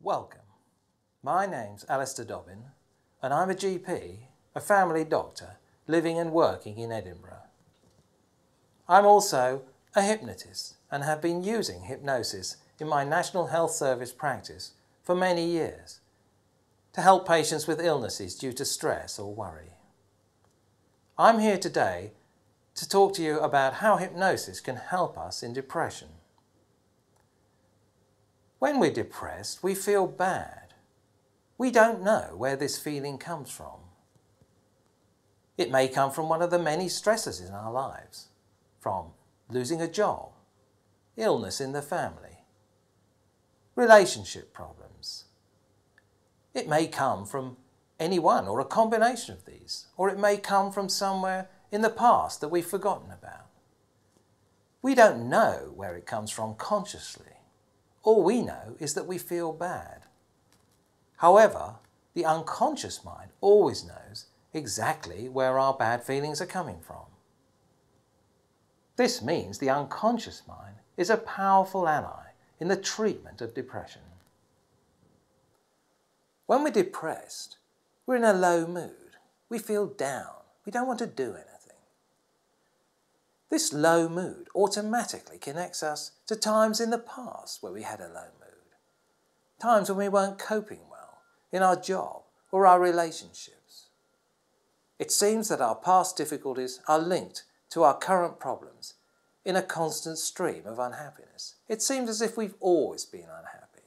Welcome. My name's Alistair Dobbin and I'm a GP, a family doctor, living and working in Edinburgh. I'm also a hypnotist and have been using hypnosis in my National Health Service practice for many years to help patients with illnesses due to stress or worry. I'm here today to talk to you about how hypnosis can help us in depression. When we're depressed, we feel bad. We don't know where this feeling comes from. It may come from one of the many stresses in our lives, from losing a job, illness in the family, relationship problems. It may come from any one or a combination of these, or it may come from somewhere in the past that we've forgotten about. We don't know where it comes from consciously. All we know is that we feel bad. However, the unconscious mind always knows exactly where our bad feelings are coming from. This means the unconscious mind is a powerful ally in the treatment of depression. When we're depressed, we're in a low mood. We feel down. We don't want to do anything. This low mood automatically connects us to times in the past where we had a low mood. Times when we weren't coping well in our job or our relationships. It seems that our past difficulties are linked to our current problems in a constant stream of unhappiness. It seems as if we've always been unhappy.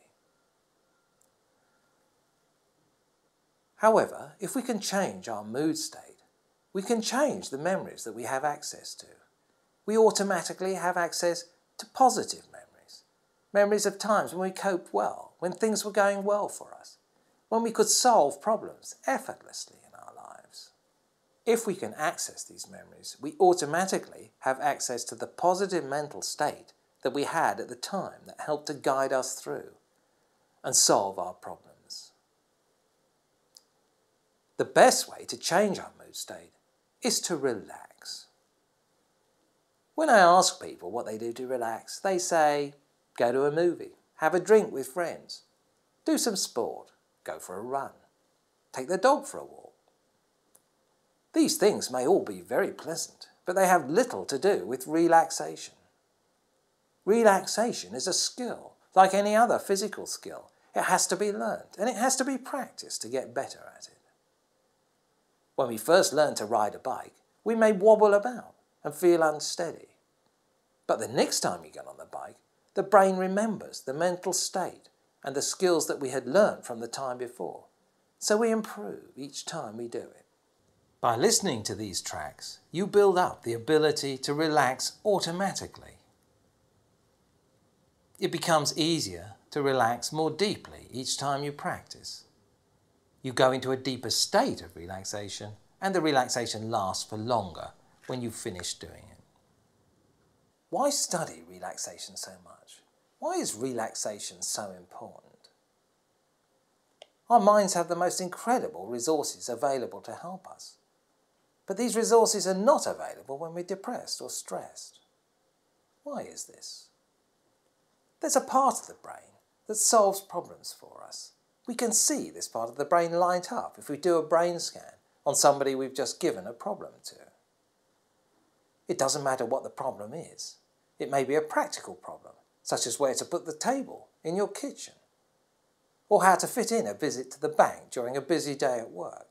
However, if we can change our mood state, we can change the memories that we have access to. We automatically have access to positive memories. Memories of times when we coped well, when things were going well for us, when we could solve problems effortlessly in our lives. If we can access these memories, we automatically have access to the positive mental state that we had at the time that helped to guide us through and solve our problems. The best way to change our mood state is to relax. When I ask people what they do to relax, they say, go to a movie, have a drink with friends, do some sport, go for a run, take the dog for a walk. These things may all be very pleasant, but they have little to do with relaxation. Relaxation is a skill, like any other physical skill. It has to be learned, and it has to be practiced to get better at it. When we first learn to ride a bike, we may wobble about and feel unsteady. But the next time you get on the bike, the brain remembers the mental state and the skills that we had learned from the time before. So we improve each time we do it. By listening to these tracks, you build up the ability to relax automatically. It becomes easier to relax more deeply each time you practice. You go into a deeper state of relaxation, and the relaxation lasts for longer when you've finished doing it. Why study relaxation so much? Why is relaxation so important? Our minds have the most incredible resources available to help us. But these resources are not available when we're depressed or stressed. Why is this? There's a part of the brain that solves problems for us. We can see this part of the brain light up if we do a brain scan on somebody we've just given a problem to. It doesn't matter what the problem is. It may be a practical problem, such as where to put the table in your kitchen, or how to fit in a visit to the bank during a busy day at work.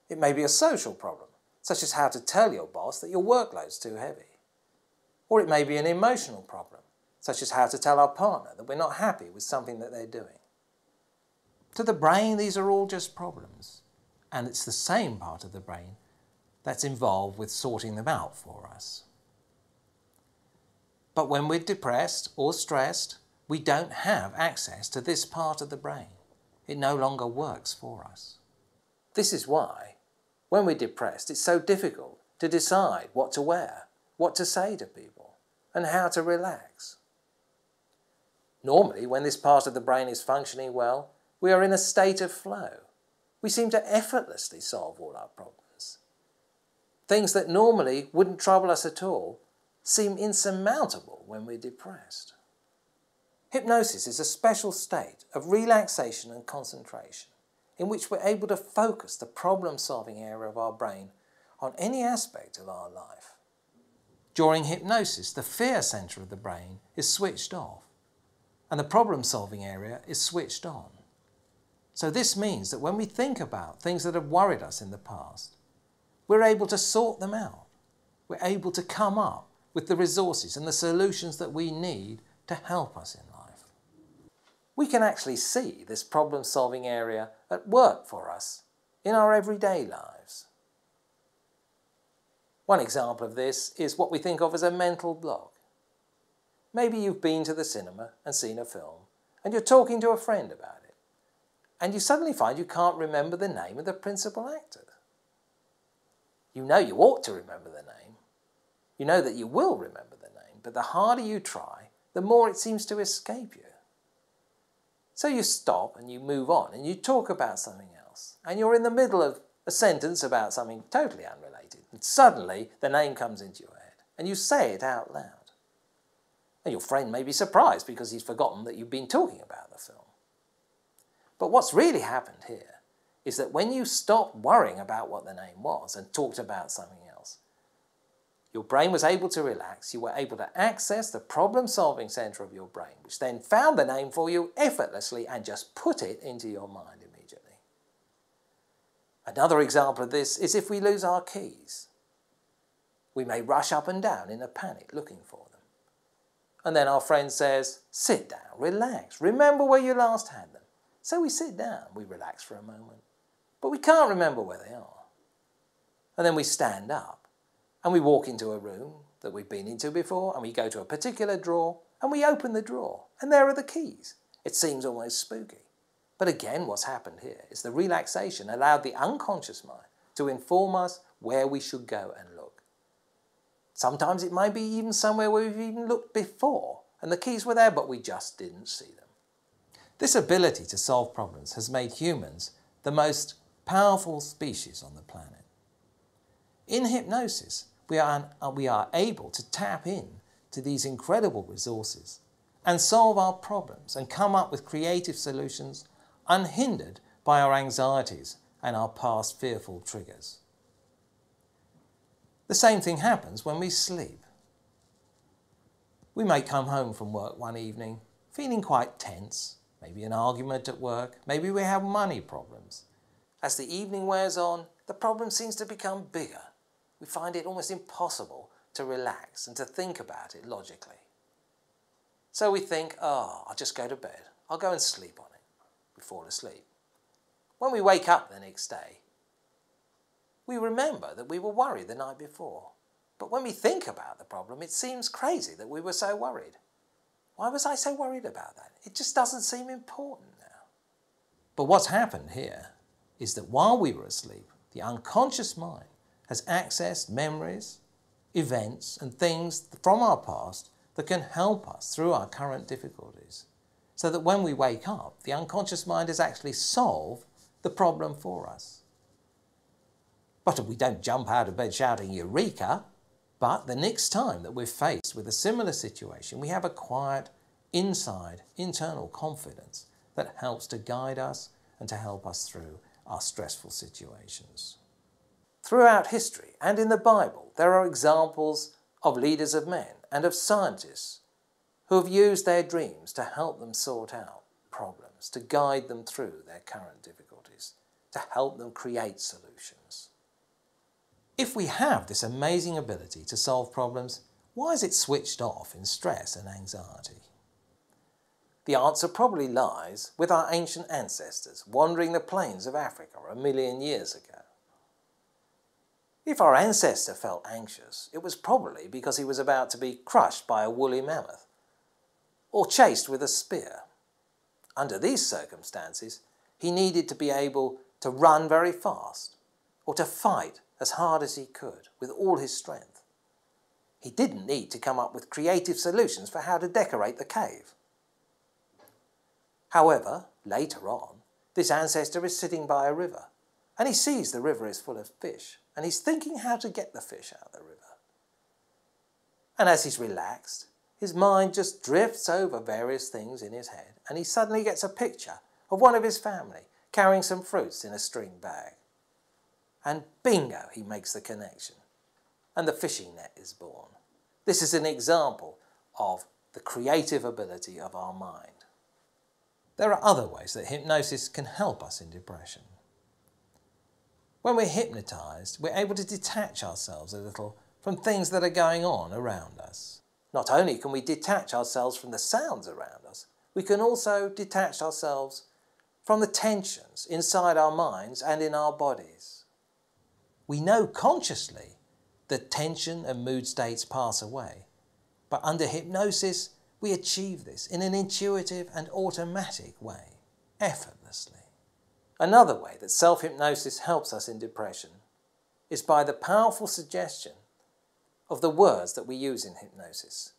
It may be a social problem, such as how to tell your boss that your workload's too heavy. Or it may be an emotional problem, such as how to tell our partner that we're not happy with something that they're doing. To the brain, these are all just problems, and it's the same part of the brain that's involved with sorting them out for us. But when we're depressed or stressed, we don't have access to this part of the brain. It no longer works for us. This is why, when we're depressed, it's so difficult to decide what to wear, what to say to people, and how to relax. Normally, when this part of the brain is functioning well, we are in a state of flow. We seem to effortlessly solve all our problems. Things that normally wouldn't trouble us at all seem insurmountable when we're depressed. Hypnosis is a special state of relaxation and concentration in which we're able to focus the problem-solving area of our brain on any aspect of our life. During hypnosis, the fear centre of the brain is switched off and the problem-solving area is switched on. So this means that when we think about things that have worried us in the past, we're able to sort them out. We're able to come up with the resources and the solutions that we need to help us in life. We can actually see this problem-solving area at work for us in our everyday lives. One example of this is what we think of as a mental block. Maybe you've been to the cinema and seen a film, and you're talking to a friend about it, and you suddenly find you can't remember the name of the principal actor. You know you ought to remember the name. You know that you will remember the name, but the harder you try, the more it seems to escape you. So you stop and you move on and you talk about something else, and you're in the middle of a sentence about something totally unrelated, and suddenly the name comes into your head and you say it out loud. And your friend may be surprised because he's forgotten that you've been talking about the film. But what's really happened here is that when you stopped worrying about what the name was and talked about something else, your brain was able to relax, you were able to access the problem-solving centre of your brain, which then found the name for you effortlessly and just put it into your mind immediately. Another example of this is if we lose our keys. We may rush up and down in a panic looking for them. And then our friend says, sit down, relax, remember where you last had them. So we sit down, we relax for a moment, but we can't remember where they are. And then we stand up and we walk into a room that we've been into before, and we go to a particular drawer and we open the drawer and there are the keys. It seems almost spooky. But again, what's happened here is the relaxation allowed the unconscious mind to inform us where we should go and look. Sometimes it might be even somewhere where we've even looked before and the keys were there, but we just didn't see them. This ability to solve problems has made humans the most powerful species on the planet. In hypnosis, we are able to tap in to these incredible resources and solve our problems and come up with creative solutions unhindered by our anxieties and our past fearful triggers. The same thing happens when we sleep. We may come home from work one evening feeling quite tense, maybe an argument at work, maybe we have money problems. As the evening wears on, the problem seems to become bigger. We find it almost impossible to relax and to think about it logically. So we think, I'll just go to bed. I'll go and sleep on it. We fall asleep. When we wake up the next day, we remember that we were worried the night before. But when we think about the problem, it seems crazy that we were so worried. Why was I so worried about that? It just doesn't seem important now. But what's happened here is that while we were asleep, the unconscious mind has accessed memories, events and things from our past that can help us through our current difficulties. So that when we wake up, the unconscious mind has actually solved the problem for us. But we don't jump out of bed shouting Eureka, but the next time that we're faced with a similar situation, we have a quiet, internal confidence that helps to guide us and to help us through our stressful situations. Throughout history and in the Bible, there are examples of leaders of men and of scientists who have used their dreams to help them sort out problems, to guide them through their current difficulties, to help them create solutions. If we have this amazing ability to solve problems, why is it switched off in stress and anxiety? The answer probably lies with our ancient ancestors wandering the plains of Africa 1 million years ago. If our ancestor felt anxious, it was probably because he was about to be crushed by a woolly mammoth or chased with a spear. Under these circumstances, he needed to be able to run very fast or to fight as hard as he could with all his strength. He didn't need to come up with creative solutions for how to decorate the cave. However, later on, this ancestor is sitting by a river and he sees the river is full of fish and he's thinking how to get the fish out of the river. And as he's relaxed, his mind just drifts over various things in his head, and he suddenly gets a picture of one of his family carrying some fruits in a string bag. And bingo, he makes the connection, and the fishing net is born. This is an example of the creative ability of our mind. There are other ways that hypnosis can help us in depression. When we're hypnotized, we're able to detach ourselves a little from things that are going on around us. Not only can we detach ourselves from the sounds around us, we can also detach ourselves from the tensions inside our minds and in our bodies. We know consciously that tension and mood states pass away, but under hypnosis we achieve this in an intuitive and automatic way, effortlessly. Another way that self-hypnosis helps us in depression is by the powerful suggestion of the words that we use in hypnosis,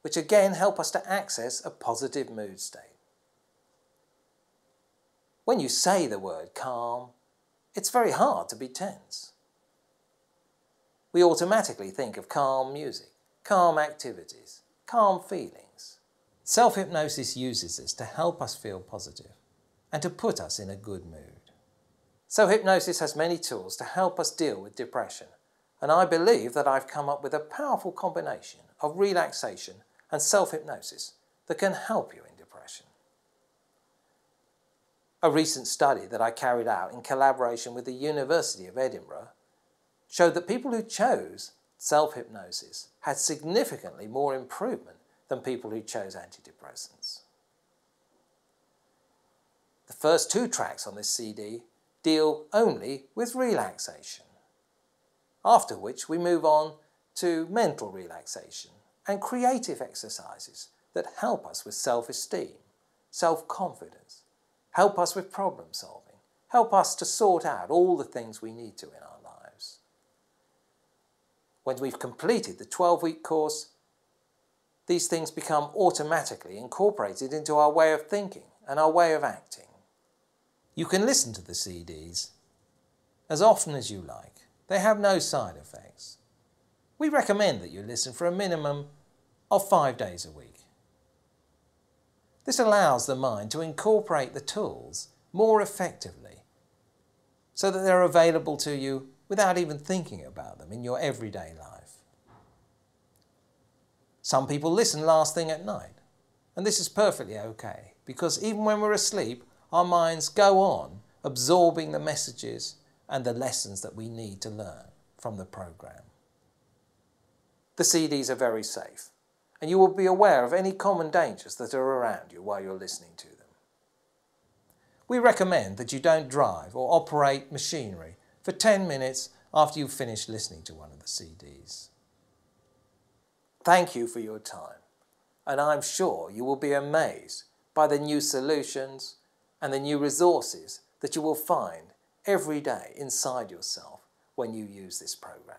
which again help us to access a positive mood state. When you say the word calm, it's very hard to be tense. We automatically think of calm music, calm activities, calm feelings. Self-hypnosis uses this to help us feel positive and to put us in a good mood. So hypnosis has many tools to help us deal with depression, and I believe that I've come up with a powerful combination of relaxation and self-hypnosis that can help you in depression. A recent study that I carried out in collaboration with the University of Edinburgh showed that people who chose self-hypnosis had significantly more improvement than people who chose antidepressants. The first 2 tracks on this CD deal only with relaxation, after which we move on to mental relaxation and creative exercises that help us with self-esteem, self-confidence, help us with problem solving, help us to sort out all the things we need to in our lives. When we've completed the 12-week course, these things become automatically incorporated into our way of thinking and our way of acting. You can listen to the CDs as often as you like. They have no side effects. We recommend that you listen for a minimum of 5 days a week. This allows the mind to incorporate the tools more effectively so that they're available to you without even thinking about them in your everyday life. Some people listen last thing at night, and this is perfectly okay, because even when we're asleep, our minds go on absorbing the messages and the lessons that we need to learn from the program. The CDs are very safe, and you will be aware of any common dangers that are around you while you're listening to them. We recommend that you don't drive or operate machinery for 10 minutes after you've finished listening to one of the CDs. Thank you for your time, and I'm sure you will be amazed by the new solutions and the new resources that you will find every day inside yourself when you use this program.